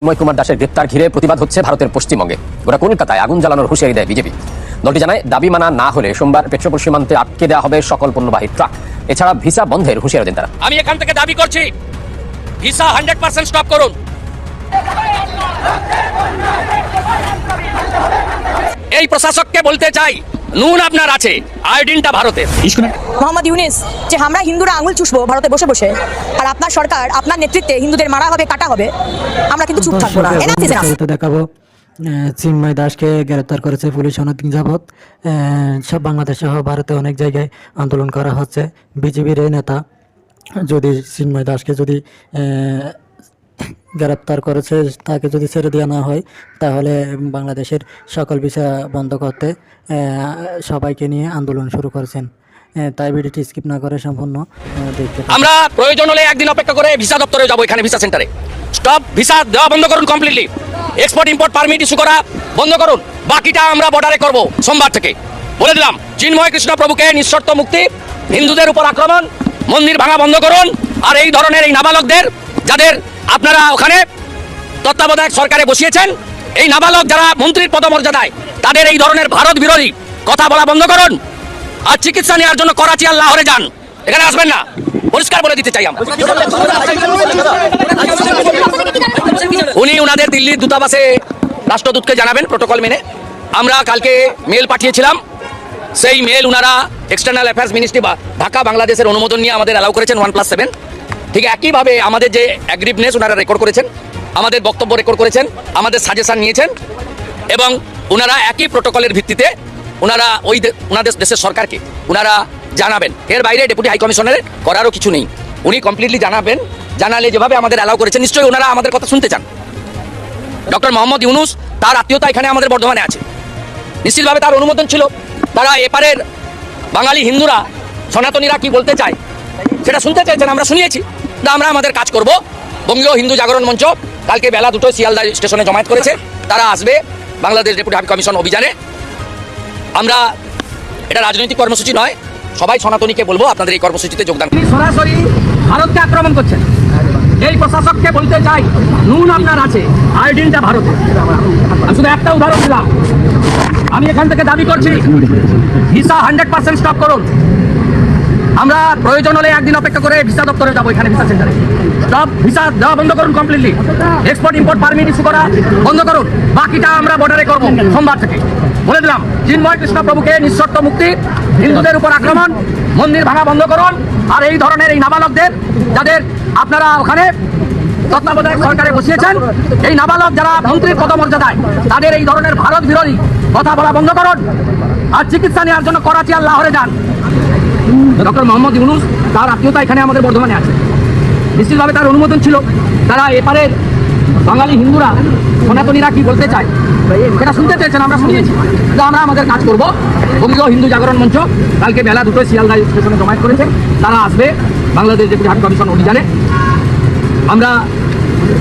চিন্ময় কুমার দাসের গ্রেপ্তার ঘিরে প্রতিবাদ হচ্ছে ভারতের পশ্চিমবঙ্গে। গোটা কলকাতায় আগুন জ্বালানোর হুঁশিয়ারি দেয় বিজেপি। দলটি জানায়, দাবি মানা না হলে সোমবার পেট্রোপোল সীমান্তে আটকে দেওয়া হবে সকল পণ্যবাহী ট্রাক। এছাড়া ভিসা বন্ধের হুঁশিয়ারি দেন তারা। আমি এখান থেকে দাবি করছি, ভিসা 100% স্টপ করুন। এই প্রশাসককে বলতে চাই, নুন আপনার আছে, আয়োডিনটা ভারতের। মোহাম্মদ ইউনুস যে আমরা হিন্দুরা আঙুল চুষবো ভারতে বসে বসে, আর আপনার সরকার আপনার নেতৃত্বে হিন্দুদের মারা হবে, কাটা হবে, আমরা কিন্তু চুপ থাকবো না। দেখাবো চিন্ময় দাসকে গ্রেপ্তার করেছে পুলিশ অনেকদিন যাবৎ। সব বাংলাদেশ সহ ভারতে অনেক জায়গায় আন্দোলন করা হচ্ছে। বিজেপির এই নেতা যদি চিন্ময় দাসকে যদি গ্রেপ্তার করেছে, তাকে যদি ছেড়ে দেওয়া না হয়, তাহলে বাংলাদেশের সকল ভিসা বন্ধ করতে সবাইকে নিয়ে আন্দোলন শুরু করেছেন। তাই ভিডিওটি স্কিপ না করে সম্পূর্ণ দেখতে। আমরা প্রয়োজন হলে একদিন অপেক্ষা করে ভিসা দপ্তরে যাবো, এখানে ভিসা সেন্টারে। স্টপ, ভিসা দেওয়া বন্ধ করুন completely. Export import permit issue করা বন্ধ করুন, বাকিটা আমরা বর্ডারে করব সোমবার থেকে। বলে দিলাম, চিন্ময় কৃষ্ণ প্রভুকে নিঃশর্ত মুক্তি, হিন্দুদের উপর আক্রমণ, মন্দির ভাঙা বন্ধ করুন। আর এই ধরনের এই নাবালকদের, যাদের আপনারা ওখানে তত্ত্বাবধায়ক সরকারে বসিয়েছেন, এই নাবালক যারা মন্ত্রীর পদমর্যাদায়, তাদের এই ধরনের ভারত বিরোধী কথা বলা বন্ধ করুন। আর চিকিৎসা নেওয়ার জন্য করাচি আর লাহোরে যান, এখানে আসবেন না, পরিষ্কার বলে দিতে চাই আমরা। উনি ওনাদের দিল্লির দূতাবাসে রাষ্ট্রদূতকে জানাবেন প্রোটোকল মেনে। আমরা কালকে মেল পাঠিয়েছিলাম, সেই মেল ওনারা এক্সটার্নাল অ্যাফেয়ার্স মিনিস্ট্রি ঢাকা বাংলাদেশের অনুমোদন নিয়ে আমাদের অ্যালাউ করেছেন 1+7। ঠিক একইভাবে আমাদের যে অ্যাগ্রিভনেস ওনারা রেকর্ড করেছেন, আমাদের বক্তব্য রেকর্ড করেছেন, আমাদের সাজেশন নিয়েছেন, এবং ওনারা একই প্রোটোকলের ভিত্তিতে ওনারা ওনাদের দেশের সরকারকে ওনারা জানাবেন। এর বাইরে ডেপুটি হাই কমিশনারের করারও কিছু নেই। উনি কমপ্লিটলি জানাবেন, জানালে যেভাবে আমাদের অ্যালাউ করেছেন, নিশ্চয়ই ওনারা আমাদের কথা শুনতে চান। ডক্টর মোহাম্মদ ইউনুস, তার আত্মীয়তা এখানে আমাদের বর্ধমানে আছে, নিশ্চিতভাবে তার অনুমোদন ছিল। তারা এপারের বাঙালি হিন্দুরা, সনাতনীরা কি বলতে চায় সেটা শুনতে চাইছেন, আমরা শুনিয়েছি। আমরা আমাদের কাজ করব। বঙ্গীয় হিন্দু জাগরণ মঞ্চ কালকে বেলা 2টোয় শিয়ালদা স্টেশনে জমায়েত করেছে, তারা আসবে বাংলাদেশ ডেপুটি হাই কমিশন অভিযানে। আমরা, এটা রাজনৈতিক কর্মসূচি নয়, সবাই সনাতনীকে বলবো আপনাদের এই কর্মসূচিতে যোগদান। সরাসরি ভারতকে আক্রমণ করছেন। এই প্রশাসককে বলতে চাই, নুন আপনার আছে, আয়োডিনটা ভারতে। আমি শুধু একটা উদাহরণ দিলাম। আমি এখান থেকে দাবি করছি, ভিসা 100% স্টপ করুন। আমরা প্রয়োজন হলে একদিন অপেক্ষা করে ভিসা দপ্তরে যাবো, এখানে ভিসা সেন্টারে। স্টপ, ভিসা দেওয়া বন্ধ করুন completely. Export import permit issue করা বন্ধ করুন, বাকিটা আমরা বর্ডারে করবো সোমবার থেকে। বলে দিলাম, চিন্ময় কৃষ্ণ প্রভুকে নিঃশর্ত মুক্তি, হিন্দুদের উপর আক্রমণ, মন্দির ভাঙা বন্ধ করুন। আর এই ধরনের এই নাবালকদের, যাদের আপনারা ওখানে তত্ত্বাবধায়ক সরকারে বসিয়েছেন, এই নাবালক যারা মন্ত্রীর পদমর্যাদায়, তাদের এই ধরনের ভারত বিরোধী কথা বলা বন্ধ করুন। আর চিকিৎসা নেওয়ার জন্য করাচি আর লাহোরে যান। ডক্টর মোহাম্মদ ইউনুস, তার আত্মীয়তা এখানে আমাদের বর্ধমানে আছে, নিশ্চিতভাবে তার অনুমোদন ছিল। তারা এপারের বাঙালি হিন্দুরা, সনাতনীরা কি বলতে চায় সেটা শুনতে চাইছেন, আমরা শুনিয়েছি। আমরা আমাদের কাজ করব। বঙ্গীয় হিন্দু জাগরণ মঞ্চ কালকে বেলা 2টোয় শিয়ালদা স্টেশনে জমায়েত করেছে, তারা আসবে বাংলাদেশ ডেপুটি হাই কমিশন অভিযানে। আমরা,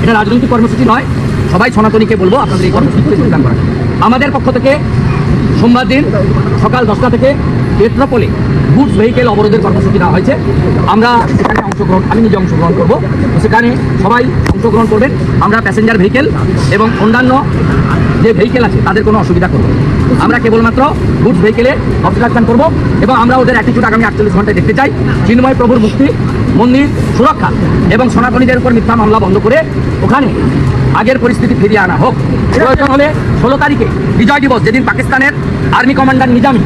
এটা রাজনৈতিক কর্মসূচি নয়, সবাই সনাতনীকে বলবো আপনাদের এই কর্মসূচিতে যোগদান করা। আমাদের পক্ষ থেকে সোমবার দিন সকাল 10টা থেকে পেট্রোপোলে গুডস ভেহিকেল অবরোধের কর্মসূচি দেওয়া হয়েছে। আমরা সেখানে আমি নিজে অংশগ্রহণ করবো, সেখানে সবাই অংশগ্রহণ করবেন। আমরা প্যাসেঞ্জার ভেহিকেল এবং অন্যান্য যে ভেহিকেল আছে তাদের কোনো অসুবিধা করবো। আমরা কেবলমাত্র গুডস ভেহিকেলে অবস্ট্রাকশন করবো, এবং আমরা ওদের অ্যাটিটিউড আগামী 48 ঘন্টায় দেখতে চাই। চিন্ময় প্রভুর মুক্তি, মন্দির সুরক্ষা এবং সনাতনীদের উপর মিথ্যা মামলা বন্ধ করে ওখানে আগের পরিস্থিতি ফিরিয়ে আনা হোক। প্রয়োজন হলে 16 তারিখে বিজয় দিবস, যেদিন পাকিস্তানের আর্মি কমান্ডার নিজামী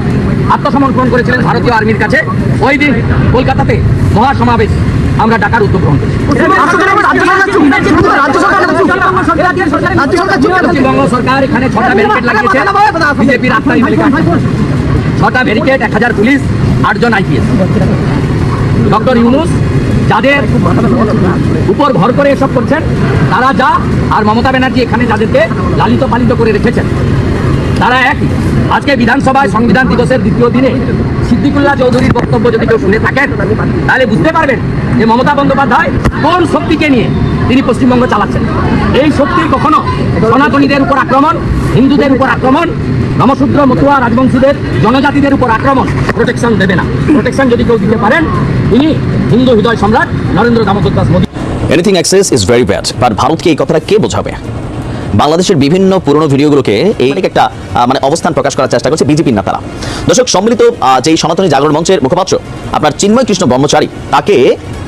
আত্মসমর্পণ করেছিলেন ভারতীয় আর্মির কাছে, ওই দিন কলকাতাতে মহাসমাবেশ আমরা ডাকার উদ্যোগ গ্রহণ করেছি। পশ্চিমবঙ্গ সরকার এখানে 6টা ব্যারিকেড লাগিয়েছে, বিজেপির আত্মাই 6টা ব্যারিকেড, 1000 পুলিশ, 8 জন IPS। ডক্টর ইউনুস যাদের উপর ভর করে এসব করছেন তারা যা, আর মমতা ব্যানার্জি এখানে যাদেরকে লালিত পালিত করে রেখেছেন তারা একই। আজকে বিধানসভায় সংবিধান দিবসের দ্বিতীয় দিনে সিদ্দিকুল্লাহ চৌধুরীর বক্তব্য যদি কেউ শুনে থাকেন, তাহলে বুঝতে পারবেন যে মমতা বন্দ্যোপাধ্যায় কোন শক্তিকে নিয়ে তিনি পশ্চিমবঙ্গ চালাচ্ছেন। এই শক্তি কখনো সনাতনীদের উপর আক্রমণ, হিন্দুদের উপর আক্রমণ, নমশূদ্র, মতুয়া, রাজবংশীদের, জনজাতিদের উপর আক্রমণ প্রোটেকশন দেবে না। প্রোটেকশন যদি কেউ দিতে পারেন, তিনি হিন্দু হৃদয় সম্রাট Narendra Damodar Das Modi. Anything access is very bad, but ভারতকে এই কথাটা কে বোঝাবে? বাংলাদেশের বিভিন্ন পুরনো ভিডিওগুলোকে এই একটা মানে অবস্থান প্রকাশ করার চেষ্টা করছে বিজেপির নেতারা। দর্শক, সম্মিলিত যেই সনাতনী জাগরণ মঞ্চের মুখপাত্র আপনার চিন্ময় কৃষ্ণ ব্রহ্মচারী, তাকে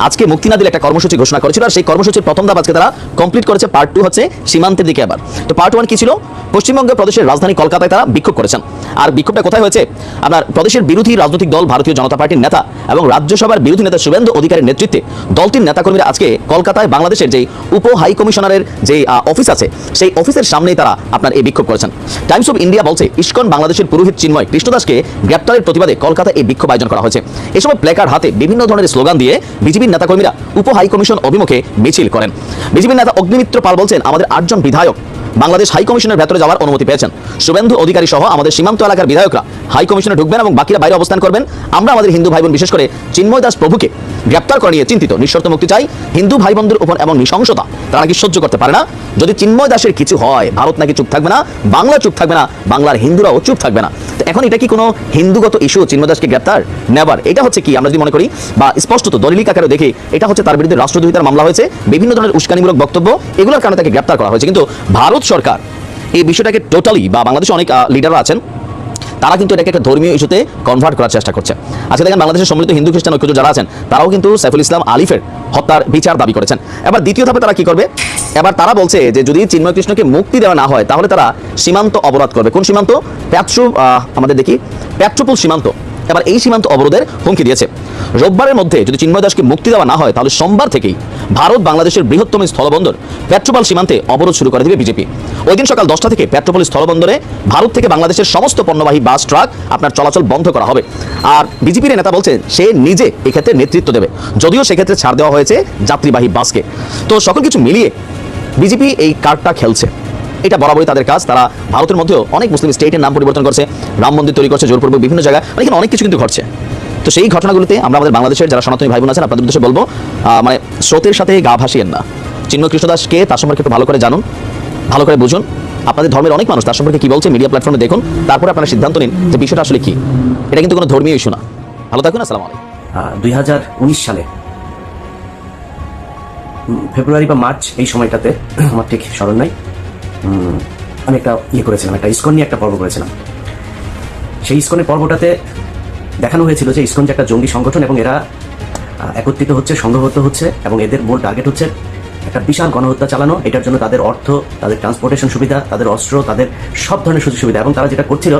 আজকে মুক্তি না দিলে একটা কর্মসূচি ঘোষণা করেছিল, আর সেই কর্মসূচির প্রথম ধাপ আজকে তারা কমপ্লিট করেছে। পার্ট 2 হচ্ছে সীমান্তের দিকে। আবার তো পার্ট 1 কি ছিল? পশ্চিমবঙ্গ প্রদেশের রাজধানী কলকাতায় তারা বিক্ষোভ করেছেন। আর বিক্ষোভটা কোথায় হয়েছে? আপনার প্রদেশের বিরোধী রাজনৈতিক দল ভারতীয় জনতা পার্টির নেতা এবং রাজ্যসভার বিরোধী নেতা শুভেন্দু অধিকারীর নেতৃত্বে দলটির নেতাকর্মীরা আজকে কলকাতায় বাংলাদেশের যেই উপ হাই কমিশনারের যে অফিস আছে, সেই অফিসের সামনেই তারা আপনার এই বিক্ষোভ করেছেন। টাইমস অফ ইন্ডিয়া বলছে ইসকন বাংলাদেশের পুরোহিত চিন্ময় কৃষ্ণদাসকে গ্রেপ্তারের প্রতিবাদে কলকাতায় এই বিক্ষোভ আয়োজন করা হয়েছে। এই সময় প্ল্যাকার্ড হাতে বিভিন্ন ধরনের স্লোগান দিয়ে বিজেপির নেতাকর্মীরা উপ হাই কমিশন অভিমুখে মিছিল করেন। বিজেপির নেতা অগ্নিমিত্র পাল বলছেন, আমাদের 8 জন বিধায়ক বাংলাদেশ হাই কমিশনের ভেতরে যাওয়ার অনুমতি পেয়েছেন। শুভেন্দু অধিকারী সহ আমাদের সীমান্ত এলাকার বিধায়করা হাই কমিশনে ঢুকবেন এবং বাকিরা বাইরে অবস্থান করবেন। আমরা আমাদের হিন্দু ভাই বোন, বিশেষ করে চিন্ময় দাস প্রভুকে গ্রেপ্তার করা নিয়ে চিন্তিত। নিঃশর্ত মুক্তি চাই। হিন্দু ভাই বোনদের উপর এবং নৃশংসতা তারা নাকি সহ্য করতে পারে না। যদি চিন্ময় দাসের কিছু হয়, ভারত নাকি চুপ থাকবে না, বাংলা চুপ থাকবে না, বাংলার হিন্দুরাও চুপ থাকবে না। তো এখন এটা কি কোনো হিন্দুগত ইস্যু? চিন্ময় দাসকে গ্রেপ্তার? নেভার। এটা হচ্ছে কি, আমরা যদি মনে করি বা স্পষ্টত দলিলিক আকারে দেখি, এটা হচ্ছে তার বিরুদ্ধে রাষ্ট্রদ্রোহিতার মামলা হয়েছে, বিভিন্ন ধরনের উস্কানিমূলক বক্তব্য, এগুলোর কারণে তাকে গ্রেপ্তার করা হয়েছে। কিন্তু ভারত সরকার এই বিষয়টাকে টোটালি, বা বাংলাদেশে অনেক লিডাররা আছেন, তারা কিন্তু এটাকে একটা ধর্মীয় ইস্যুতে কনভার্ট করার চেষ্টা করছে। আজকে দেখেন বাংলাদেশের সম্মিলিত হিন্দু খ্রিস্টান ঐক্য যারা আছেন, তারাও কিন্তু সাইফুল ইসলাম আলিফের হত্যার বিচার দাবি করেছেন। এবার দ্বিতীয় ধাপে তারা কি করবে? এবার তারা বলছে যে যদি চিন্ময় কৃষ্ণকে মুক্তি দেওয়া না হয়, তাহলে তারা সীমান্ত অবরোধ করবে। কোন সীমান্ত? আমাদের দেখি পেট্রোপোল সীমান্ত। এবার এই সীমান্ত অবরোধের হুমকি দিয়েছে। রোববারের মধ্যে যদি চিন্ময় দাসকে মুক্তি দেওয়া না হয়, তাহলে সোমবার থেকেই ভারত বাংলাদেশের বৃহত্তম স্থলবন্দর পেট্রোপোল সীমান্তে অবরোধ শুরু করে দিবে বিজেপি। ওই দিন সকাল 10টা থেকে পেট্রোপোল স্থলবন্দরে ভারত থেকে বাংলাদেশের সমস্ত পণ্যবাহী বাস, ট্রাক আপনার চলাচল বন্ধ করা হবে। আর বিজেপির নেতা বলছেন সে নিজে এক্ষেত্রে নেতৃত্ব দেবে, যদিও সেক্ষেত্রে ছাড় দেওয়া হয়েছে যাত্রীবাহী বাসকে। তো সকল কিছু মিলিয়ে বিজেপি এই কার্ডটা খেলছে। এটা বরাবরই তাদের কাজ। তারা ভারতের মধ্যেও অনেক মুসলিম স্টেটের নাম পরিবর্তন করছে, রাম মন্দির তৈরি করছে জোরপূর্বক বিভিন্ন জায়গায়, এখানে অনেক কিছু কিন্তু ঘটছে। তো সেই ঘটনাগুলোতে আমরা আমাদের বাংলাদেশের যারা সনাতনী ভাই বোন আছেন, আপনাদের উদ্দেশ্যে বলবো, মানে স্রোতের সাথে গা ভাসিয়েন না। চিন্ময় কৃষ্ণদাসকে, তার সম্পর্কে একটু ভালো করে জানুন, ভালো করে বুঝুন। আপনাদের ধর্মের অনেক মানুষ তার সম্পর্কে কি বলছে মিডিয়া প্ল্যাটফর্মে দেখুন, তারপরে আপনারা সিদ্ধান্ত নিন যে বিষয়টা আসলে কি। এটা কিন্তু কোনো ধর্মীয় ইস্যু না। ভালো থাকুন। আসসালামু আলাইকুম। 2019 সালে ফেব্রুয়ারি বা মার্চ, এই সময়টাতে আমার ঠিক স্মরণ নাই, আমি একটা করেছিলাম, একটা ইসকন নিয়ে একটা পর্ব করেছিলাম। সেই ইসকনের পর্বটাতে দেখানো হয়েছিল যে ইসকন যে একটা জঙ্গি সংগঠন এবং এরা একত্রিত হচ্ছে, সংঘবদ্ধ হচ্ছে এবং এদের মূল টার্গেট হচ্ছে একটা বিশাল গণহত্যা চালানো। এটার জন্য তাদের অর্থ, তাদের ট্রান্সপোর্টেশন সুবিধা, তাদের অস্ত্র, তাদের সব ধরনের সুযোগ সুবিধা, এবং তারা যেটা করছিল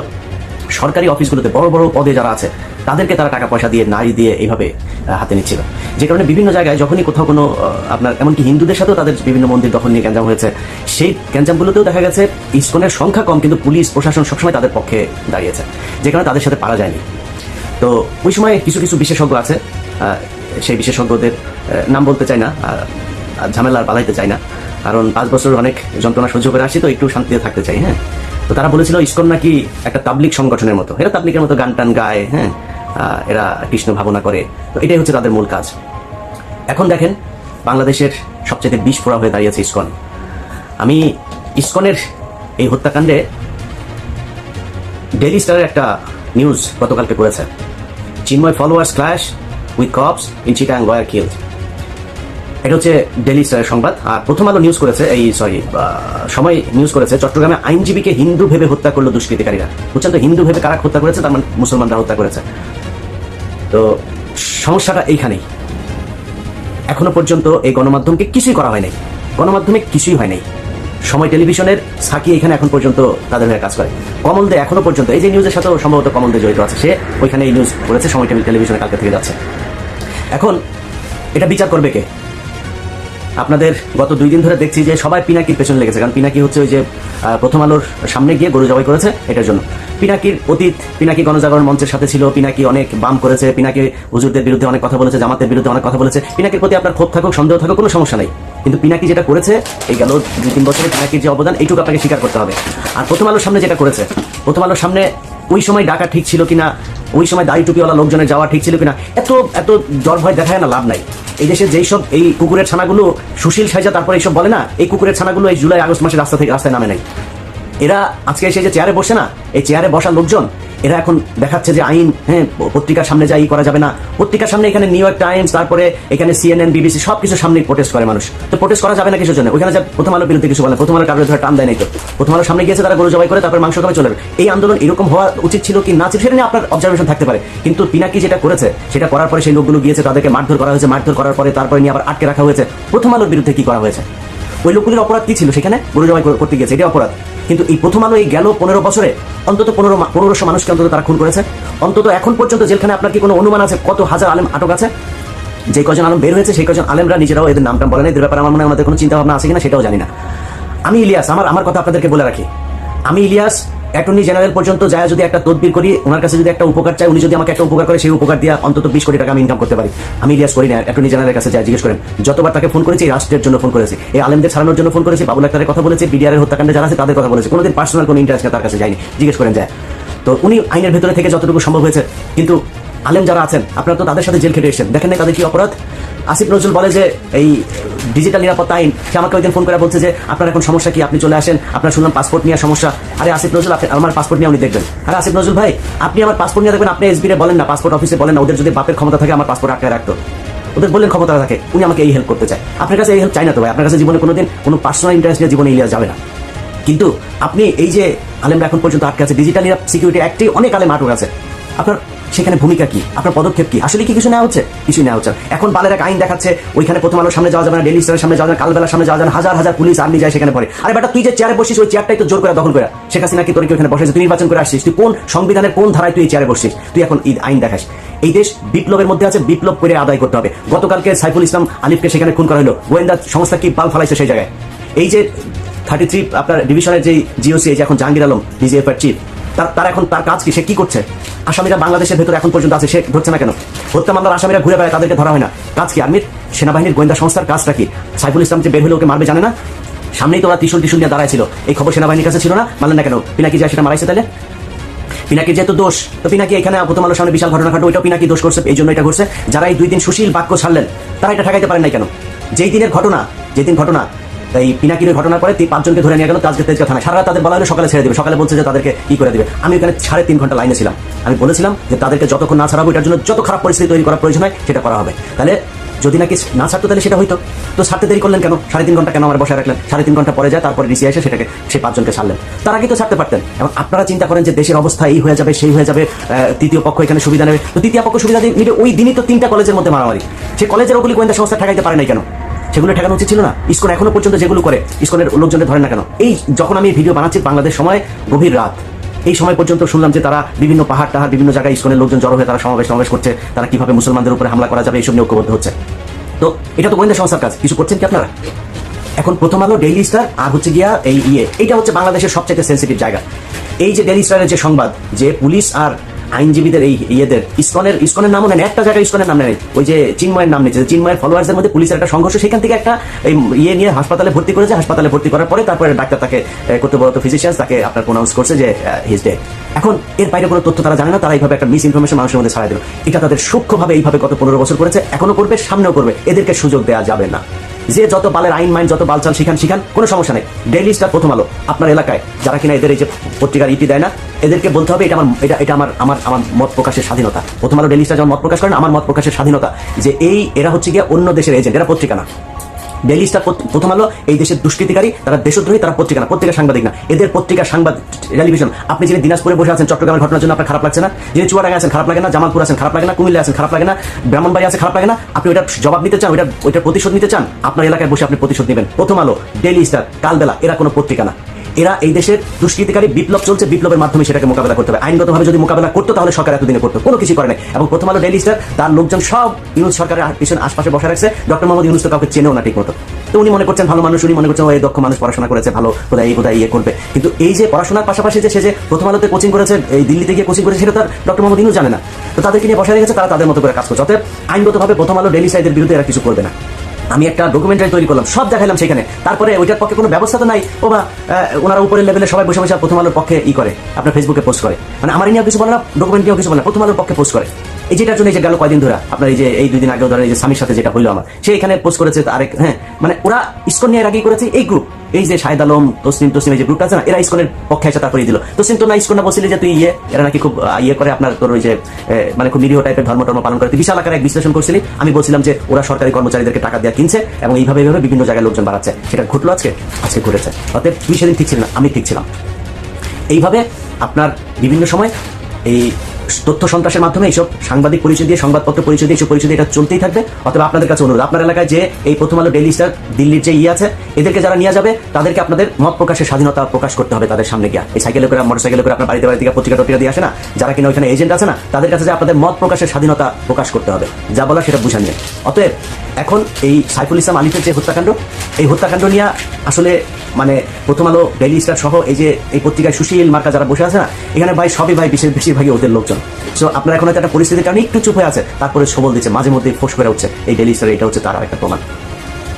সরকারি অফিসগুলোতে বড় বড় পদে যারা আছে তাদেরকে তারা টাকা পয়সা দিয়ে, নারী দিয়ে এইভাবে হাতে নিচ্ছিল। যে কারণে বিভিন্ন জায়গায় যখনই কোথাও কোনো আপনার এমনকি হিন্দুদের সাথেও তাদের বিভিন্ন মন্দির দখল নিয়ে গ্যাঞ্জাম হয়েছে, সেই গ্যাঞ্জামগুলোতেও দেখা গেছে ইসকনের সংখ্যা কম, কিন্তু পুলিশ প্রশাসন সবসময় তাদের পক্ষে দাঁড়িয়েছে, যে কারণে তাদের সাথে পারা যায়নি। তো ওই সময় কিছু কিছু বিশেষজ্ঞ আছে, সেই বিশেষজ্ঞদের নাম বলতে চাই না, ঝামেলা বাড়াইতে চাই না, কারণ 5 বছর অনেক যন্ত্রণা সহ্য করে আসি, তো একটু শান্তিতে থাকতে চাই। হ্যাঁ, তো তারা বলেছিল ইসকন নাকি একটা তাবলিগ সংগঠনের মতো, এরা তাবলিগের মতো গান টান গায়, হ্যাঁ, এরা কৃষ্ণ ভাবনা করে, তো এটাই হচ্ছে তাদের মূল কাজ। এখন দেখেন বাংলাদেশের সবচেয়ে বিষ ফোড়া হয়ে দাঁড়িয়েছে ইসকন। আমি ইসকনের এই হত্যাকাণ্ডে ডেইলি স্টারের একটা নিউজ গতকালকে করেছে, Chinmoy followers clash with cops in Chittagong, lawyer killed. এটা হচ্ছে ডেইলি স্টারের সংবাদ। আর প্রথম আলো নিউজ করেছে, সময় নিউজ করেছে, চট্টগ্রামে আইনজীবীকে হিন্দু ভেবে হত্যা করলো দুষ্কৃতিকারীরা। বুঝছেন তো, হিন্দু ভেবে কারা হত্যা করেছে? তার মানে মুসলমানরা হত্যা করেছে। তো সমস্যাটা এইখানেই। এখনো পর্যন্ত এই গণমাধ্যমকে কিছুই করা হয় নাই, গণমাধ্যমে কিছুই হয় নাই। সময় টেলিভিশনের সাকি এখানে এখন পর্যন্ত তাদের হয়ে কাজ করে। কমল দে এখনো পর্যন্ত, এই যে নিউজের সাথেও সম্ভবত কমল দে জড়িত আছে, সে ওইখানে এই নিউজ করেছে, সময় টেলিভিশনে কালকে থেকে যাচ্ছে। এখন এটা বিচার করবে কে? আপনাদের গত 2 দিন ধরে দেখছি যে সবাই পিনাকির পেছনে লেগেছে, কারণ পিনাকি হচ্ছে ওই যে প্রথম আলোর সামনে গিয়ে গরু জবাই করেছে, এটার জন্য। পিনাকির অতীত, পিনাকি গণজাগরণ মঞ্চের সাথে ছিল, পিনাকি অনেক বাম করেছে, পিনাকি হুজুরদের বিরুদ্ধে অনেক কথা বলেছে, জামাতের বিরুদ্ধে অনেক কথা বলেছে। পিনাকির প্রতি আপনার ক্ষোভ থাকুক, সন্দেহ থাকুক, কোনো সমস্যা নেই, কিন্তু পিনাকি যেটা করেছে এই গেল 2-3 বছরে পিনাকির যে অবদান, এইটুকু আপনাকে স্বীকার করতে হবে। আর প্রথম আলোর সামনে যেটা করেছে, প্রথম আলোর সামনে ওই সময় ডাকা ঠিক ছিল কিনা, ওই সময় দাড়ি টুপিওয়ালা লোকজনের যাওয়া ঠিক ছিল কিনা, এত ডর ভয় দেখায় না, লাভ নাই। এই দেশে যেই সব এই কুকুরের ছানাগুলো সুশীল সাইজা তারপরে এইসব বলে না, এই কুকুরের ছানাগুলো এই জুলাই আগস্ট মাসে রাস্তায় নামে নাই। এরা আজকে এসে যে চেয়ারে বসে না, এই চেয়ারে বসা লোকজন এরা এখন দেখাচ্ছে যে আইন, হ্যাঁ, পত্রিকার সামনে যাই করা যাবে না। পত্রিকার সামনে এখানে নিউ ইয়র্ক টাইমস, তারপরে এখানে CNN, BBC সবকিছু সামনে প্রোটেস্ট করে মানুষ। তো প্রোটেস্ট করা যাবে না কিছুর জন্য? ওইখানে যা প্রথম আলোর বিরুদ্ধে কিছু বলে, প্রথম আলো কারোর ধরে টান দেয় নাই তো, প্রথম আলোর সামনে গিয়েছে, তারা গরু জবাই করে তারপর মাংস খাবে চলে যাবে। এই আন্দোলন এরকম হওয়া উচিত ছিল কি না ছিল সেটা নিয়ে আপনার অবজারভেশন থাকতে পারে, কিন্তু পিনাকি যেটা করেছে সেটা করার পরে সেই লোকগুলো গিয়েছে, তাদেরকে মারধর করা হয়েছে, মারধর করার পরে তারপরে নিয়ে আবার আটকে রাখা হয়েছে। প্রথম আলোর বিরুদ্ধে কি করা হয়েছে? ওই লোকগুলির অপরাধ কি ছিল? সেখানে গরু জবাই করতে গিয়েছে, এটা অপরাধ। কিন্তু এই প্রথম আলো এই গেল 15 বছরে অন্তত 1500 মানুষকে অন্তত তারা খুন করেছে। অন্তত এখন পর্যন্ত জেলখানে আপনার কি কোনো অনুমান আছে কত হাজার আলেম আটক আছে? যে কজন আলেম বের হয়েছে সেই কজন আলেমরা নিজেরাও এদের নাম টাম বলে না, এদের ব্যাপারে আমার মনে হয় ওনাদের কোনো চিন্তা ভাবনা আছে কিনা সেটাও জানি না। আমি ইলিয়াস, আমার কথা আপনাদেরকে বলে রাখি, আমি ইলিয়াস অ্যাটর্নি জেনারেল পর্যন্ত যায় যদি একটা তদবির করি, ওনার কাছে যদি একটা উপকার চাই, উনি যদি আমাকে একটা উপকার করে, সেই উপকার দিয়ে অন্তত 20 কোটি টাকা আমি ইনকাম করতে পারি। আমি ইলিয়াস করি না, অ্যাটর্নি জেনারেলের কাছে যায়, জিজ্ঞেস করেন। যতবার তাকে ফোন করেছি রাষ্ট্রের জন্য ফোন করেছি, এই আলেমদের ছাড়ানোর জন্য ফোন করেছি, বাবুল আক্তারের কথা বলেছি, বিডিআর এর হত্যাকাণ্ডে যারা আছে তাদের কথা বলেছি, কোনোদিন পার্সোনাল কোনো ইন্টারেস্ট তার কাছে যায়নি, জিজ্ঞেস করেন যায়। তো উনি আইনের ভেতরে থেকে যতটুকু সম্ভব হয়েছে, কিন্তু আলেম যারা আছেন আপনারা তো তাদের সাথে জেল খেটে এসেছেন, দেখেন না তাদের কি অপরাধ। আসিফ নজরুল বলে যে এই ডিজিটাল নিরাপত্তা আইন, সে আমাকে ওই দিন ফোন করে বলছে যে আপনার এখন সমস্যা কি, আপনি চলে আসেন, আপনার শুনলাম পাসপোর্ট নিয়ে সমস্যা। আরে আসিফ নজরুল, আপনি আমার পাসপোর্ট নিয়ে উনি দেখবেন। আরে আসিফ নজরুল ভাই, আপনি আমার পাসপোর্ট নিয়ে দেখবেন, আপনি এসবিরে বলেন না, পাসপোর্ট অফিসে বলেন না, ওদের যদি বাপের ক্ষমতা থাকে আমার পাসপোর্ট আটকায় রাখতো, ওদের বললেন ক্ষমতা থাকে, উনি আমাকে এই হেল্প করতে চায়। আপনার কাছে এই হেল্প চাই না তো ভাই, আপনার কাছে জীবনে কোনোদিন কোনো পার্সোনাল ইন্টারেস্ট নিয়ে জীবনে ইলিয়াস যাবে না। কিন্তু আপনি এই যে আলেমরা এখন পর্যন্ত আটকে আছে, ডিজিটাল সিকিউরিটি অ্যাক্টে অনেক আলেম আটক আছে, আপনার সেখানে ভূমিকা কি, আপনার পদক্ষেপ কি, আসলে কি কিছু নেওয়া হচ্ছে? কিছু নেওয়া হচ্ছে। এখন বালের এক আইন দেখাচ্ছে, ওইখানে প্রথম আলোর সামনে যাওয়া যাবে না, ডেইলি স্টারের সামনে যাওয়া যাবে না, কালবেলার সামনে যাওয়া যাবে না, হাজার হাজার পুলিশ আর্মি যায় সেখানে পড়ে। আরে বেটা, তুই যে চেয়ারে বসিস ওই চেয়ারটাই তো জোর করে দখল করে শেখ হাসিনা কি তোর কি ওখানে বসেছে? তুই নির্বাচন করে আসছিস, তুই কোন সংবিধানের কোন ধারায় তুই এই চেয়ারে বসছিস? তুই এখন এই আইন দেখাস। এই দেশ বিপ্লবের মধ্যে আছে, বিপ্লব করে আদায় করতে হবে। গতকালকে সাইফুল ইসলাম আলিফকে সেখানে খুন করা হলো, গোয়েন্দা সংস্থা কি পাল ফালাইছে সেই জায়গায়। এই যে 33 আপনার ডিভিশনের যে জিওসি, এই যে এখন জাহাঙ্গীর আলম ডিজিএফ এর চিফ, তার এখন তার কাজ কি, সে কি করছে? আসামিরা বাংলাদেশের ভেতরে এখন পর্যন্ত আছে, সে ধরছে না কেন? হত্যা মামলার আসামিরা ঘুরে বেড়ায়, তাদেরকে ধরা হয় না, কাজ কি? আর্মির, সেনাবাহিনীর গোয়েন্দা সংস্থার কাজটা কি? সাইফুল ইসলাম যে বের হলে ওকে মারবে জানে না? সামনেই তো ওরা ত্রিশূল নিয়ে দাঁড়ায় ছিল, এই খবর সেনাবাহিনীর কাছে ছিল না, মানলেন না কেন? পিনাকি যায় সেটা মারাইছে, তাহলে পিনাকির যেহেতু দোষ, তো পিনাকি এখানে প্রথম আলোর সামনে বিশাল ঘটনা ঘটে, ওইটাও পিনাকি দোষ করছে, এই জন্য এটা ঘটছে। যারা এই 2 দিন সুশীল বাক্য ছাড়লেন তারা এটা ঠেকাইতে পারেন নাই কেন? যেই দিনের ঘটনা, যেদিন ঘটনা এই পিনাকির ঘটনার পরে 5 জনকে ধরে নিয়ে গেল আজকে তেজগাঁ থানায়, সারা রাত তাদের বলা হলো সকালে ছেড়ে দেবে, সকালে বলছে যে তাদেরকে কি করে দেবে। আমি ওখানে 3.5 ঘন্টা লাইনে ছিলাম, আমি বলেছিলাম যে তাদেরকে যতক্ষণ না ছাড়াবো, এটার জন্য যত খারাপ পরিস্থিতি তৈরি করার প্রয়োজন হয় সেটা করা হবে। তাহলে যদি নাকি না ছাড়তো তাহলে সেটা হইতো, তো ছাড়তে দেরি করলেন কেন? 3.5 ঘন্টা কেন আমার বসায় রাখলেন? 3.5 ঘন্টা পরে যায়, তারপরে ডিসি এসে সেটাকে সেই 5 জনকে ছাড়লেন, তার আগে তো ছাড়তে পারতেন। এবং আপনারা চিন্তা করেন যে দেশের অবস্থা এই হয়ে যাবে, সেই হয়ে যাবে, তৃতীয় পক্ষ এখানে সুবিধা নেবে, তো তৃতীয় পক্ষ সুবিধা নিবে ওই দিনই তো 3টা কলেজের মধ্যে মারামারি, সেই কলেজের ওগুলি গোয়েন্দা সংস্থা ঠেকাইতে পারে নাই কেন? সেগুলো ঠেকানো উচিত ছিল না? ইসকন এখনো পর্যন্ত যেগুলো করে, ইসকনের লোকজনের ধরে না কেন? এই যখন আমি ভিডিও বানাচ্ছি বাংলাদেশ সময় গভীর রাত, এই সময় পর্যন্ত শুনলাম যে তারা বিভিন্ন পাহাড় টাহাড় বিভিন্ন জায়গায় ইসকনের লোকজন জড়ো হয়ে তারা সমাবেশ করছে, তারা কিভাবে মুসলমানদের উপরে হামলা করা যাবে এইসব নিয়ে ঐক্যবদ্ধ হচ্ছে। তো এটা তো গোয়েন্দা সংস্থার কাজ, কিছু করছেন কি আপনারা? এখন প্রথম আলো, ডেইলি স্টার আর হচ্ছে গিয়া এই এইটা হচ্ছে বাংলাদেশের সবচেয়ে সেন্সিটিভ জায়গা। এই যে ডেইলি স্টারের যে সংবাদ, যে পুলিশ আর আইনজীবীদের এই ইয়েদের ইসকনের নামও নেন, একটা জায়গায় ইসকনের নাম নেই, ওই যে চিন্ময়ের নাম নিচ্ছে, চিন্ময়ের ফলোয়ার্সের মধ্যে পুলিশের একটা সংঘর্ষ, সেখান থেকে একটা এই নিয়ে হাসপাতালে ভর্তি করেছে, হাসপাতালে ভর্তি করার পরে তারপরে ডাক্তার তাকে কর্তব্যরত ফিজিশিয়ান তাকে আপনার প্রোনাউন্স করছে যে হিজ ডেড। এখন এর বাইরে কোনো তথ্য তারা জানে না, তারা এইভাবে একটা মিস ইনফরমেশন মানুষের মধ্যে ছড়াই দিল। এটা তাদের সূক্ষ্মভাবে এইভাবে গত 15 বছর করেছে, এখনো করবে, সামনেও করবে, এদেরকে সুযোগ দেওয়া যাবে না। যে যত বালের আইন মাইন যত বালচাল শিখান কোনো সমস্যা নেই। ডেইলি স্টার, প্রথম আলো, আপনার এলাকায় যারা কিনা এদের এই যে পত্রিকার ইতি দেয় না, এদেরকে বলতে হবে এটা আমার মত প্রকাশের স্বাধীনতা। প্রথম আলো, ডেইলি স্টার যেমন মত প্রকাশ করেন, আমার মত প্রকাশের স্বাধীনতা, যে এরা হচ্ছে গিয়ে অন্য দেশের এজেন্ট, এরা পত্রিকা না। ডেইলি স্টার, প্রথম আলো এই দেশের দুষ্কৃতিকারী, তারা দেশদ্রোহী, তারা পত্রিকা না, পত্রিকা সাংবাদিক না, এদের পত্রিকা সাংবাদ টেলিভিশন। আপনি যিনি দিনাজপুরে বসে আছেন চট্টগ্রামের ঘটনার জন্য আপনার খারাপ লাগছে না? যিনি চুয়াডাঙ্গায় আছেন খারাপ লাগে না? জামালপুর আছেন খারাপ লাগে না? কুমিল্লা আছেন খারাপ লাগে না? ব্রাহ্মণবাড়ি আছে খারাপ লাগে না? আপনি ওইটার জবাব নিতে চান, ওইটার প্রতিশোধ নিতে চান, আপনার এলাকায় বসে আপনি প্রতিশোধ নেবেন। প্রথম আলো, ডেইলি স্টার, কালবেলা, এরা কোনো পত্রিকা না, এরা এই দেশের দুষ্কৃতিকারী, বিপ্লব চলছে, বিপ্লবের মাধ্যমে সেটাকে মোকাবেলা করতে হবে। আইনগতভাবে যদি মোকাবেলা করতো তাহলে সরকার এতদিনে করতো, কোনো কিছু করে নাই। এবং প্রথম আলো, ডেইলি স্টার, তার লোকজন সব ইউনুস সরকারের পিছনে আশপাশে বসে রাখছে। ডক্টর মোহাম্মদ ইউনুস তো কাউকে চেনেও না ঠিক মতো, তো উনি মনে করছেন ভালো মানুষ, উনি মনে করছেন এই দক্ষ মানুষ, পড়াশোনা করেছে ভালো, বোধহয় ইয়ে করবে। কিন্তু এই যে পড়াশোনার পাশাপাশি যে সে যে প্রথম আলোতে কোচিং করেছে, এই দিল্লিতে গিয়ে কোচিং করেছে, সেটা তার ডক্টর মোহাম্মদ ইউনুস জানে না। তো তাদেরকে নিয়ে বসে রেখেছে, তারা তাদের মতো করে কাজ করছে। অতএব আইনগতভাবে প্রথম আলো, ডেইলি স্টারের বিরুদ্ধে এরা কিছু করবে না। আমি একটা ডকুমেন্টারি তৈরি করলাম, সব দেখালাম সেখানে, তারপরে ওইটার পক্ষে কোনো ব্যবস্থা তো নাই। ও বা ওনারা উপরের লেভেলে সবাই বসে বসে প্রথম আলোর পক্ষে করে, আপনার ফেসবুকে পোস্ট করে, মানে আমার নিয়েও কিছু বলে না, ডকুমেন্ট নিয়েও কিছু বলে না, প্রথম আলোর পক্ষে পোস্ট করে। এই যেটার জন্য এই যে গেল কয়দিন ধরে আপনার এই যে এই 2 দিন আগেও ধরেন এই যে স্বামীর সাথে যেটা হইলো আমার, সে এখানে পোস্ট করেছে আরেক, হ্যাঁ মানে ওরা ইসকন নিয়ে আগেই করেছে এই গ্রুপ, এই যে শাহেদ আলম তসলিম এই যে গ্রুপটা আছে না, এরা ইসকনের পক্ষে এসে তারপরে দিল। তসলিম তো না ইসকন না বলছিলি যে তুই এরা নাকি খুব করে আপনার তোর ওই যে মানে খুব নিরীহ টাইপের ধর্ম পালন করে, বিশাল আকারে এক বিশ্লেষণ করছিলি। আমি বলছিলাম যে ওরা সরকারি কর্মচারীদেরকে টাকা দেওয়া কিনছে এবং এইভাবে বিভিন্ন জায়গায় লোকজন বাড়াচ্ছে, সেটা ঘটলো আজকে ঘটেছে। অতএব তুই সেদিন ঠিক ছিলি না, আমি ঠিক ছিলাম। এইভাবে আপনার বিভিন্ন সময় এই তথ্য সন্ত্রাসের মাধ্যমে এইসব সাংবাদিক পরিচয় দিয়ে, সংবাদপত্র পরিচয় দিয়ে, এইসব পরিচয় দিয়ে এটা চলতেই থাকবে। অথবা আপনাদের কাছে অনুরোধ, আপনার এলাকায় যে এই প্রথম আলো, ডেইলি স্টার, দিল্লির যে আছে, এদেরকে যারা নিয়ে যাবে তাদেরকে আপনাদের মত প্রকাশের স্বাধীনতা প্রকাশ করতে হবে তাদের সামনে গিয়া। এই সাইকেলে করে, মোটরসাইকেলে করে আপনার বাড়িতে থেকে পত্রিকা টপিকা দিয়ে আসে না, যারা কিনা ওইখানে এজেন্ট আছে না, তাদের কাছে যে আপনাদের মত প্রকাশের স্বাধীনতা প্রকাশ করতে হবে, যা বলা সেটা বুঝা নিয়ে। অতএব এখন এই সাইফুল ইসলাম আলিফের যে হত্যাকাণ্ড, এই হত্যাকাণ্ড নিয়ে আসলে মানে প্রথম আলো, ডেইলি স্টার সহ এই যে এই পত্রিকায় সুশীল মার্কা যারা বসে আছে না, এখানে ভাই সবই ভাই বেশিরভাগই ওদের লোকজন। সো আপনার এখন একটা পরিস্থিতির কারণে একটু চুপ হয়ে আছে, তারপরে সবল দিচ্ছে, মাঝে মধ্যে ফোঁস করে উঠছে এই ডেইলি স্টার, এটা হচ্ছে তার একটা প্রমাণ।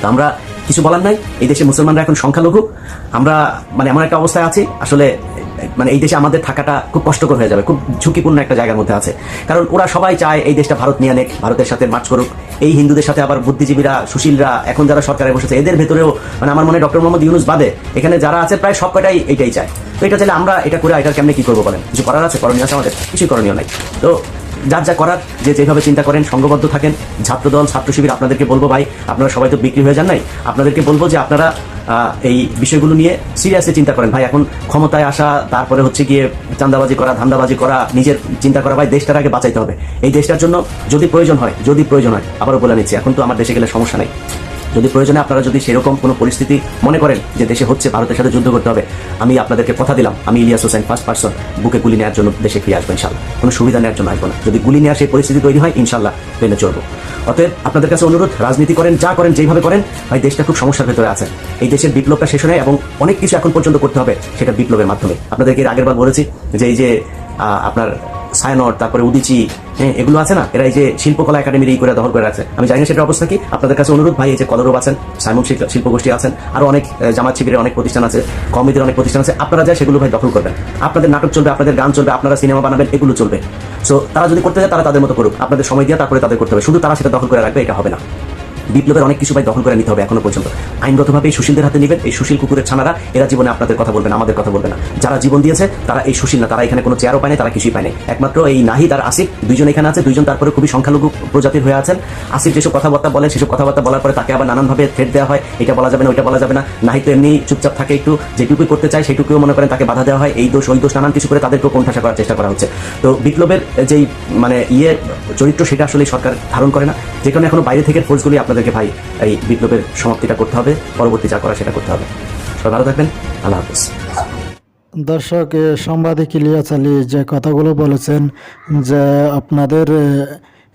তো আমরা কিছু বলার নাই, এই দেশে মুসলমানরা এখন সংখ্যালঘু, আমরা মানে এমন একটা অবস্থায় আছি আসলে মানে এই দেশে আমাদের থাকাটা খুব কষ্টকর হয়ে যাবে, খুব ঝুঁকিপূর্ণ একটা জায়গার মধ্যে আছে। কারণ ওরা সবাই চায় এই দেশটা ভারত নিয়ে নেক, ভারতের সাথে মার্চ করুক। এই হিন্দুদের সাথে আবার বুদ্ধিজীবীরা, সুশীলরা, এখন যারা সরকারে বসেছে, এদের ভেতরেও মানে আমার মনে ডক্টর মোহাম্মদ ইউনুস বাদে এখানে যারা আছে প্রায় সব কটাই এইটাই চায়। তো এটা চাইলে আমরা এটা করে এটার কেমনে কি করবো বলেন? কিছু করার আছে? করণীয় আছে আমাদের? কিছুই করণীয় নাই। তো যার যা করার, যে যেভাবে চিন্তা করেন, সংঘবদ্ধ থাকেন। ছাত্রদল, ছাত্র শিবির, আপনাদেরকে বলবো ভাই, আপনারা সবাই তো বিক্রি হয়ে যান নাই, আপনাদেরকে বলবো যে আপনারা এই বিষয়গুলো নিয়ে সিরিয়াসলি চিন্তা করেন ভাই। এখন ক্ষমতায় আসা, তারপরে হচ্ছে গিয়ে চাঁদাবাজি করা, ধান্দাবাজি করা, নিজের চিন্তা করা, ভাই দেশটার আগে বাঁচাইতে হবে। এই দেশটার জন্য যদি প্রয়োজন হয়, আবারও বলে নিচ্ছি, এখন তো আমার দেশে গেলে সমস্যা নাই, যদি প্রয়োজনে আপনারা যদি সেরকম কোনো পরিস্থিতি মনে করেন যে দেশে হচ্ছে, ভারতের সাথে যুদ্ধ করতে হবে, আমি আপনাদেরকে কথা দিলাম, আমি ইলিয়াস হোসেন ফার্স্ট পার্সন বুকে গুলি নেওয়ার জন্য দেশে ফিরে আসবো ইনশাল্লাহ। কোনো সুবিধা নেওয়ার জন্য আসবো না। যদি গুলি নেওয়ার সেই পরিস্থিতি তৈরি হয়, ইনশাল্লাহ মেনে চলবো। অতএব আপনাদের কাছে অনুরোধ, রাজনীতি করেন, যা করেন, যেভাবে করেন, ভাই দেশটা খুব সমস্যার ভেতরে আছে। এই দেশের বিপ্লবটা শেষ হয় এবং অনেক কিছু এখন পর্যন্ত করতে হবে সেটা বিপ্লবের মাধ্যমে। আপনাদেরকে এর আগের বার বলেছি যে এই যে আপনার সায়নট, তারপরে উদিচি, হ্যাঁ এগুলো আছে না, এরা এই যে শিল্পকলা একাডেমির এই করে দখল করে আছে। আমি জানি না সেটার অবস্থা কি। আপনাদের কাছে অনুরোধ ভাই, এই যে কলরব আছেন, সাইমন শিল্পগোষ্ঠী আছেন, আরো অনেক জামাত শিবিরের অনেক প্রতিষ্ঠান আছে, কমিটির অনেক প্রতিষ্ঠান আছে, আপনারা যায় সেগুলো ভাই দখল করবেন। আপনাদের নাটক চলবে, আপনাদের গান চলবে, আপনারা সিনেমা বানাবেন, এগুলো চলবে। সো তারা যদি করতে যায় তারা তাদের মতো করুক, আপনাদের সময় দিয়ে তারপরে তাদের করতে হবে। শুধু তারা সেটা দখল করে রাখবে, এটা হবে না। বিপ্লবের অনেক কিছু ভাই দখল করে নিতে হবে। এখনো পর্যন্ত আইনগতভাবে এই সুশীলদের হাতে নেবেন। এই সুশীল কুকুরের ছানারা, এরা জীবনে আপনাদের কথা বলবে না, আমাদের কথা বলবে না। যারা জীবন দিয়েছে তারা এই সুশীল না, তারা এখানে কোনো চেয়ারও পায় না, তারা কিছুই পায় না। একমাত্র এই নাহিদ আর আসিফ, দুইজন এখানে আছে, দুইজন তারপরে খুবই সংখ্যালঘু প্রজাতির হয়ে আছেন। আসিফ যেসব কথাবার্তা বলেন, সেসব কথাবার্তা বলার পরে তাকে আবার নানানভাবে থ্রেট দেওয়া হয়, এটা বলা যাবে না, ওইটা বলা যাবে না। নাহিদ তো এমনি চুপচাপ থাকে, একটু যেটুকুই করতে চায় সেটুকুও মনে করেন তাকে বাধা দেওয়া হয়, এই দোষ ওই দোষ, নানান কিছু করে তাদেরকেও কোণঠাসা করার চেষ্টা করা হচ্ছে। তো বিপ্লবের যেই মানে চরিত্র, সেটা আসলে সরকার ধারণ করে না, যে কারণে এখনো বাইরে থেকে ফোর্সগুলি আপনাদেরকে ভাই এই বিপ্লবের সমাপ্তিটা করতে হবে, পরবর্তী যা করা সেটা করতে হবে। সবাই ভালো থাকবেন, আল্লাহ হাফেজ। দর্শক, সাংবাদিক ইলিয়াস আলী যে কথাগুলো বলেছেন, যে আপনাদের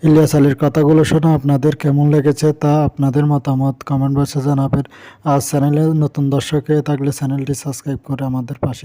ইলিয়াস আলীর কথাগুলো শুনে আপনাদের কেমন লেগেছে তা আপনাদের মতামত কমেন্ট বক্সে জানাবেন। আর চ্যানেলে নতুন দর্শক হয়ে থাকলে চ্যানেলটি সাবস্ক্রাইব করে আমাদের পাশে